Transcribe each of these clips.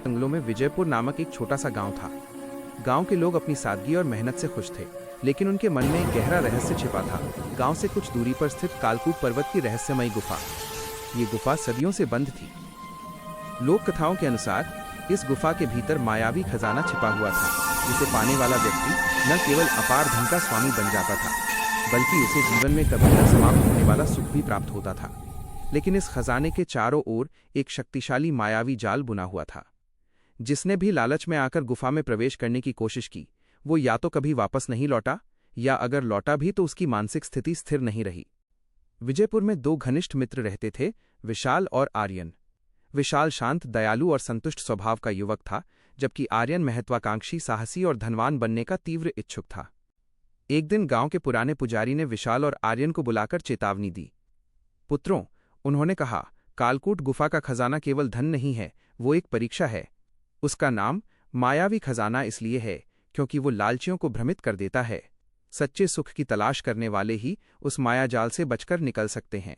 जंगलों में विजयपुर नामक एक छोटा सा गांव था। गांव के लोग अपनी सादगी और मेहनत से खुश थे, लेकिन उनके मन में एक गहरा रहस्य छिपा था। गांव से कुछ दूरी पर स्थित कालकूट पर्वत की रहस्यमयी गुफा। ये गुफा सदियों से बंद थी। लोक कथाओं के अनुसार इस गुफा के भीतर मायावी खजाना छिपा हुआ था, जिसे पाने वाला व्यक्ति न केवल अपार धन का स्वामी बन जाता था, बल्कि उसे जीवन में कभी न समाप्त होने वाला सुख भी प्राप्त होता था। लेकिन इस खजाने के चारों ओर एक शक्तिशाली मायावी जाल बुना हुआ था। जिसने भी लालच में आकर गुफा में प्रवेश करने की कोशिश की, वो या तो कभी वापस नहीं लौटा, या अगर लौटा भी तो उसकी मानसिक स्थिति स्थिर नहीं रही। विजयपुर में दो घनिष्ठ मित्र रहते थे, विशाल और आर्यन। विशाल शांत, दयालु और संतुष्ट स्वभाव का युवक था, जबकि आर्यन महत्वाकांक्षी, साहसी और धनवान बनने का तीव्र इच्छुक था। एक दिन गांव के पुराने पुजारी ने विशाल और आर्यन को बुलाकर चेतावनी दी। पुत्रों, उन्होंने कहा, कालकूट गुफा का खजाना केवल धन नहीं है, वो एक परीक्षा है। उसका नाम मायावी खजाना इसलिए है क्योंकि वो लालचियों को भ्रमित कर देता है। सच्चे सुख की तलाश करने वाले ही उस मायाजाल से बचकर निकल सकते हैं।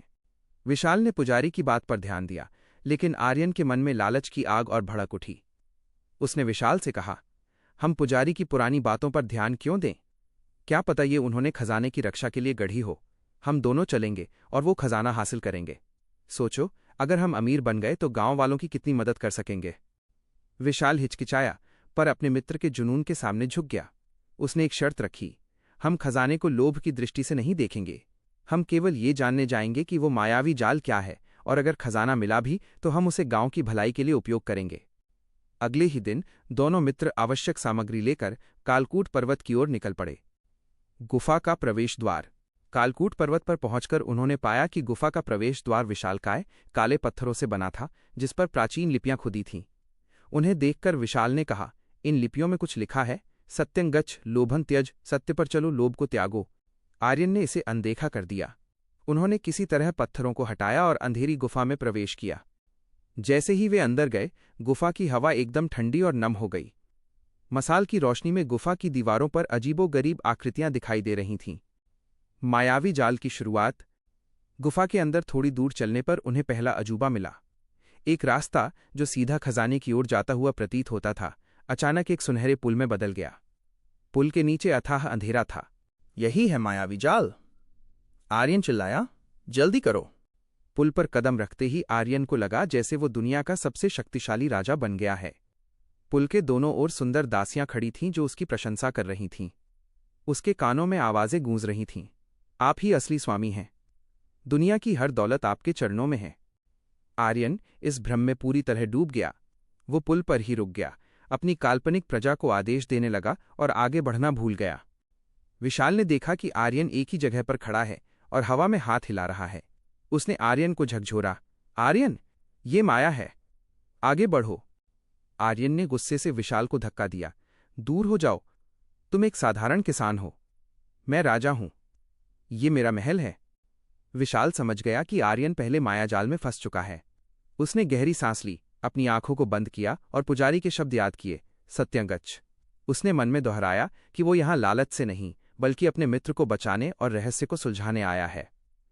विशाल ने पुजारी की बात पर ध्यान दिया, लेकिन आर्यन के मन में लालच की आग और भड़क उठी। उसने विशाल से कहा, हम पुजारी की पुरानी बातों पर ध्यान क्यों दें? क्या पता ये उन्होंने खजाने की रक्षा के लिए गढ़ी हो। हम दोनों चलेंगे और वो खजाना हासिल करेंगे। सोचो, अगर हम अमीर बन गए तो गांव वालों की कितनी मदद कर सकेंगे। विशाल हिचकिचाया, पर अपने मित्र के जुनून के सामने झुक गया। उसने एक शर्त रखी, हम खजाने को लोभ की दृष्टि से नहीं देखेंगे। हम केवल ये जानने जाएंगे कि वो मायावी जाल क्या है, और अगर खजाना मिला भी तो हम उसे गांव की भलाई के लिए उपयोग करेंगे। अगले ही दिन दोनों मित्र आवश्यक सामग्री लेकर कालकूट पर्वत की ओर निकल पड़े। गुफा का प्रवेश द्वार। कालकूट पर्वत पर पहुंचकर उन्होंने पाया कि गुफा का प्रवेश द्वार विशालकाय काले पत्थरों से बना था, जिस पर प्राचीन लिपियां खुदी थीं। उन्हें देखकर विशाल ने कहा, इन लिपियों में कुछ लिखा है, सत्यं गच्छ, लोभन त्यज, सत्य पर चलो, लोभ को त्यागो। आर्यन ने इसे अनदेखा कर दिया। उन्होंने किसी तरह पत्थरों को हटाया और अंधेरी गुफा में प्रवेश किया। जैसे ही वे अंदर गए, गुफा की हवा एकदम ठंडी और नम हो गई। मसाल की रोशनी में गुफा की दीवारों पर अजीबोगरीब आकृतियां दिखाई दे रही थीं। मायावी जाल की शुरुआत। गुफा के अंदर थोड़ी दूर चलने पर उन्हें पहला अजूबा मिला। एक रास्ता जो सीधा खजाने की ओर जाता हुआ प्रतीत होता था, अचानक एक सुनहरे पुल में बदल गया। पुल के नीचे अथाह अंधेरा था। यही है मायावी जाल, आर्यन चिल्लाया, जल्दी करो। पुल पर कदम रखते ही आर्यन को लगा जैसे वो दुनिया का सबसे शक्तिशाली राजा बन गया है। पुल के दोनों ओर सुंदर दासियां खड़ी थीं जो उसकी प्रशंसा कर रही थीं। उसके कानों में आवाजें गूंज रही थीं, आप ही असली स्वामी हैं। दुनिया की हर दौलत आपके चरणों में है। आर्यन इस भ्रम में पूरी तरह डूब गया। वो पुल पर ही रुक गया, अपनी काल्पनिक प्रजा को आदेश देने लगा और आगे बढ़ना भूल गया। विशाल ने देखा कि आर्यन एक ही जगह पर खड़ा है और हवा में हाथ हिला रहा है। उसने आर्यन को झकझोरा, आर्यन, ये माया है, आगे बढ़ो। आर्यन ने गुस्से से विशाल को धक्का दिया, दूर हो जाओ, तुम एक साधारण किसान हो, मैं राजा हूं, ये मेरा महल है। विशाल समझ गया कि आर्यन पहले मायाजाल में फंस चुका है। उसने गहरी सांस ली, अपनी आंखों को बंद किया और पुजारी के शब्द याद किए, सत्यं गच्छ। उसने मन में दोहराया कि वो यहां लालच से नहीं, बल्कि अपने मित्र को बचाने और रहस्य को सुलझाने आया है।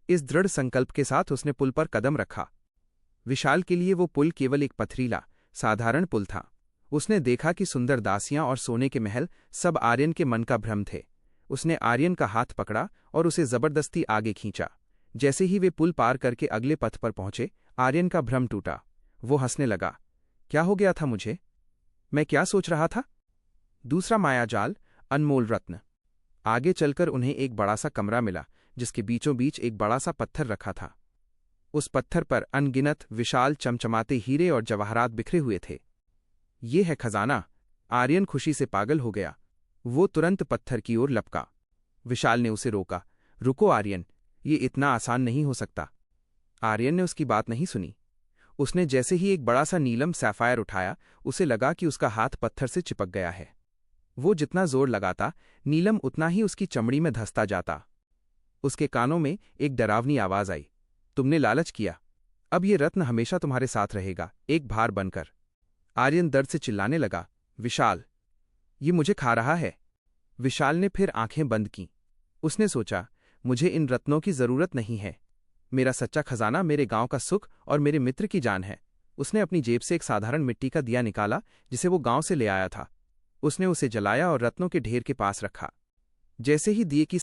इस दृढ़ संकल्प के साथ उसने पुल पर कदम रखा। विशाल के लिए वो पुल केवल एक पथरीला, साधारण पुल था। उसने देखा कि सुंदर दासियां और सोने के महल सब आर्यन के मन का भ्रम थे। उसने आर्यन का हाथ पकड़ा और उसे जबरदस्ती आगे खींचा। जैसे ही वे पुल पार करके अगले पथ पर पहुंचे, आर्यन का भ्रम टूटा। वो हंसने लगा, क्या हो गया था मुझे? मैं क्या सोच रहा था? दूसरा मायाजाल, अनमोल रत्न। आगे चलकर उन्हें एक बड़ा सा कमरा मिला, जिसके बीचों बीच एक बड़ा सा पत्थर रखा था। उस पत्थर पर अनगिनत विशाल चमचमाते हीरे और जवाहरात बिखरे हुए थे। ये है खजाना। आर्यन खुशी से पागल हो गया। वो तुरंत पत्थर की ओर लपका। विशाल ने उसे रोका, रुको आर्यन, ये इतना आसान नहीं हो सकता। आर्यन ने उसकी बात नहीं सुनी। उसने जैसे ही एक बड़ा सा नीलम सैफायर उठाया, उसे लगा कि उसका हाथ पत्थर से चिपक गया है। वो जितना जोर लगाता, नीलम उतना ही उसकी चमड़ी में धंसता जाता। उसके कानों में एक डरावनी आवाज आई, तुमने लालच किया, अब ये रत्न हमेशा तुम्हारे साथ रहेगा, एक भार बनकर। आर्यन दर्द से चिल्लाने लगा, विशाल, ये मुझे खा रहा है। विशाल ने फिर आंखें बंद की। उसने सोचा, मुझे इन रत्नों की जरूरत नहीं है। मेरा सच्चा खजाना मेरे गांव का सुख और मेरे मित्र की जान है। उसने अपनी जेब से एक साधारण मिट्टी का दिया निकाला जिसे वो गांव से ले आया था। उसने उसे जलाया और रत्नों के ढेर के पास रखा। जैसे ही दिए की